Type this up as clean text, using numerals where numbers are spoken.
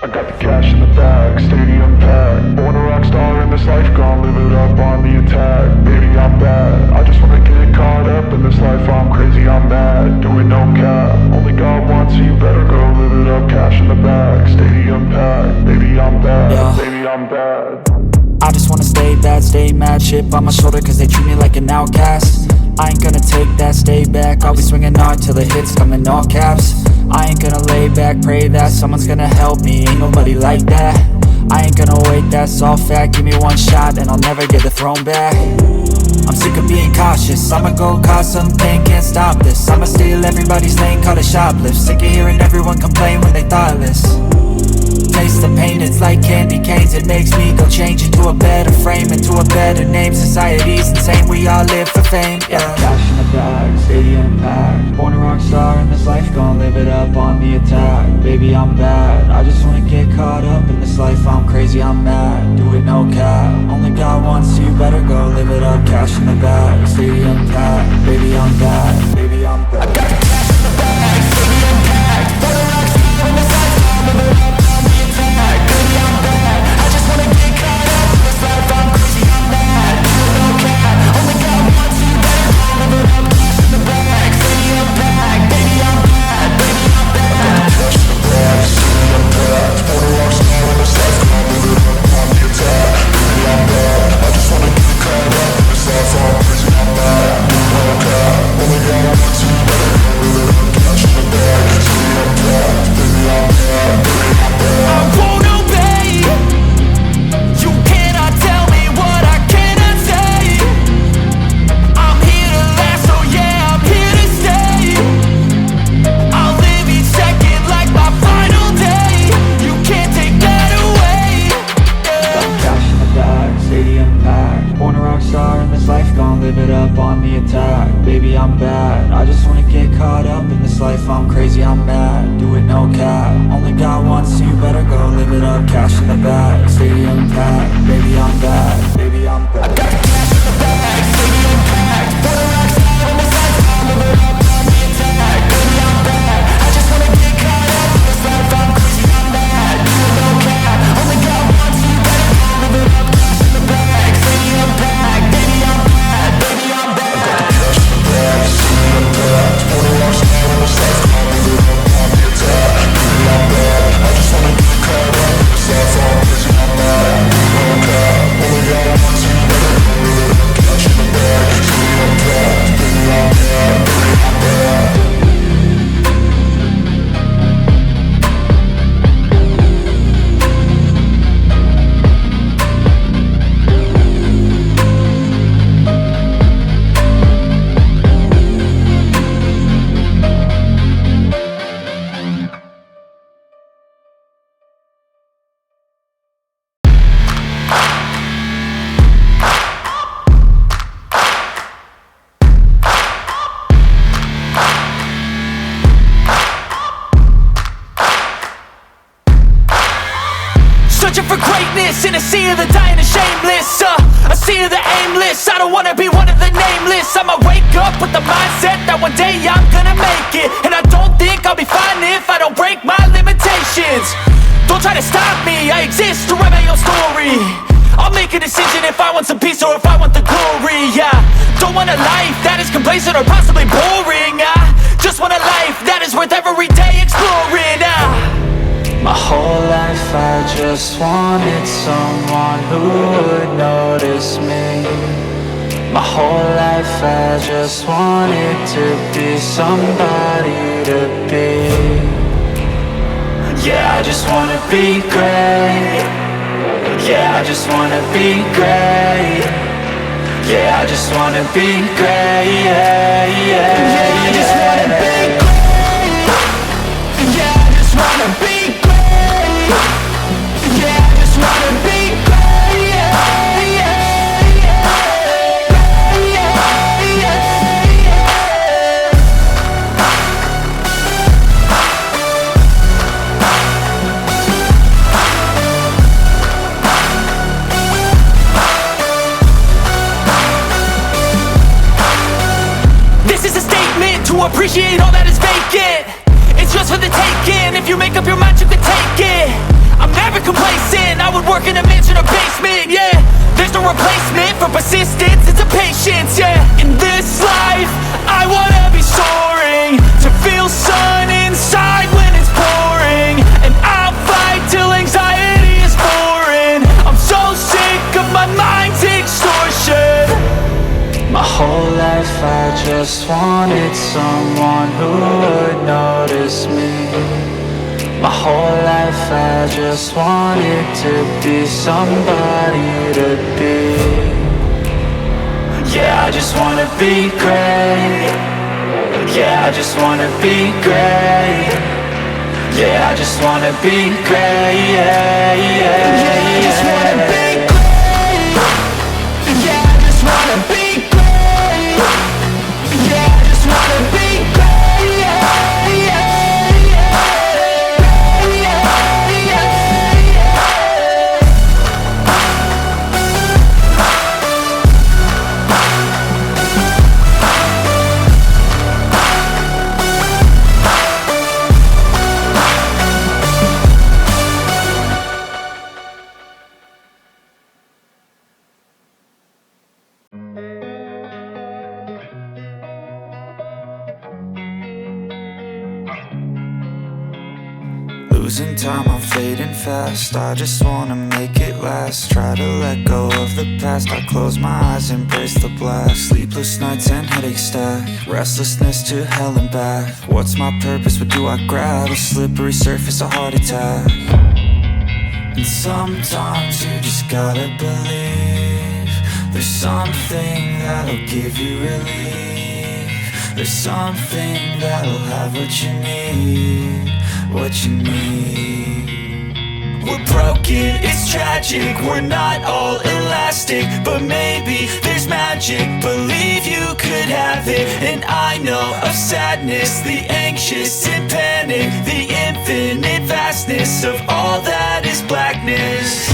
I got the cash in the bag, stadium packed. Born a rock star in this life, gon' live it up on the attack. Baby, I'm bad, I just wanna get caught up in this life. I'm crazy, I'm mad, doing no cap. Only God wants, so you better go live it up. Cash in the bag, stadium packed. Baby, I'm bad, Yeah. baby, I'm bad. I just wanna stay bad, stay mad. Chip on my shoulder cause they treat me like an outcast. I ain't gonna take that, stay back. I'll be swinging hard till the hits come in all caps. I ain't gonna lay back, pray that someone's gonna help me. Ain't nobody like that. I ain't gonna wait, that's all fact. Give me one shot and I'll never get the throne back. I'm sick of being cautious, I'ma go cause something, can't stop this. I'ma steal everybody's lane, call it shoplift. Sick of hearing everyone complain when they thoughtless. Taste the pain, it's like candy canes. It makes me go change into a better frame, into a better name. Society's insane, we all live for fame, yeah. Cash in the bag, stadium packed. Born a rock star in this life, gon' live it up on the attack. Baby, I'm bad, I just wanna get caught up in this life. I'm crazy, I'm mad, do it no cap. Only God wants, so you better go live it up. Cash in the bag, stadium packed. Baby, I'm bad, baby, I'm bad. I got the cash in the bag, stadium packed. Born a rock star in this life, gon' live it up. Baby, I'm bad, I just wanna get caught up in this life. I'm crazy, I'm mad, do it no cap. Only God wants, so you better go live it up. Cash in the bag, stadium packed. Baby, I'm bad, baby, I'm bad. Cash in the bag, stadium packed. Born a rock star in this life, gon' live it up on the attack. Baby, I'm bad, I just wanna get caught up in this life. I'm crazy, I'm mad, do it no cap. Only God wants, so you better go live it up. Cash in the bag, stadium packed. Baby, I'm bad, baby, I'm bad. I won't obey. You cannot tell me what I cannot say. I'm here to last, so yeah, I'm here to stay. I'll live each second like my final day. You can't take that away, yeah. Cash in the bag, stadium packed. Born a rock star in this life, gon' live it up on the attack. Baby, I'm bad, I just wanna get caught up in this life. I'm crazy, I'm mad, do it no cap. Only God wants, so you better go live it up. Cash in the bag, stadium packed. Baby, I'm bad, baby, I'm bad. I got the cash in the bag, stadium packed. Born a rock star in this life, gon' live it up on the attack. Baby, I'm bad, I just wanna get caught up in this life. I'm crazy, I'm mad, do it no cap. Only God wants, so you better go live it up. Cash in the bag, stadium packed. Baby, I'm bad, baby, I'm bad. Cash in the bag, stadium packed. Born a rock star in this life, gon' live it up on the attack. Baby, I'm bad, I just wanna get caught up in this life. I'm crazy, I'm mad, do it no cap. Only God wants, so you better go live it up. Cash in the bag, stadium packed. Baby, I'm bad, baby, I'm bad. Searching for greatness in a sea of the dying and shameless, a sea of the aimless. I don't wanna be one of the nameless. I'ma wake up with the mindset that one day I'm gonna make it. And I don't think I'll be fine if I don't break my limitations. Don't try to stop me, I exist to write my own story. I'll make a decision if I want some peace or if I want the glory, yeah. Don't want a life that is complacent or possibly boring. I just want a life that is worth every day exploring. My whole life I just wanted someone who would notice me. My whole life I just wanted to be somebody to be. Yeah, I just wanna be great. Yeah, I just wanna be great. Yeah, I just wanna be great. Yeah, yeah, Yeah, I just wanna be great. Yeah, I just wanna be great. Yeah, I just wanna be great. Yeah, yeah, yeah. Yeah, yeah, yeah. This is a statement to appreciate all that is vacant. It's just for the taking. If you make up your mind, you can take it. I'm never complacent, I would work in a mansion or basement, yeah. There's no replacement for persistence, it's a patience, yeah. In this life, I wanna be soaring, to feel sun inside when it's pouring. And I'll fight till anxiety is foreign. I'm so sick of my mind's extortion. My whole life I just wanted someone who would notice me. My whole life I just wanted to be somebody to be. Yeah, I just wanna be great. Yeah, I just wanna be great. Yeah, I just wanna be great. Yeah, yeah, yeah, I just wanna be great. Yeah, I just wanna be great. Yeah, I just wanna be great. Yeah, yeah, yeah, yeah, yeah. Losing time, I'm fading fast. I just wanna make it last. Try to let go of the past. I close my eyes, embrace the blast. Sleepless nights and headaches stack. Restlessness to hell and back. What's my purpose? What do I grab? A slippery surface, a heart attack. And sometimes you just gotta believe there's something that'll give you relief. There's something that'll have what you need. What you need. We're broken, it's tragic. We're not all elastic, but maybe there's magic. Believe you could have it. And I know of sadness, the anxious and panic, the infinite vastness of all that is blackness.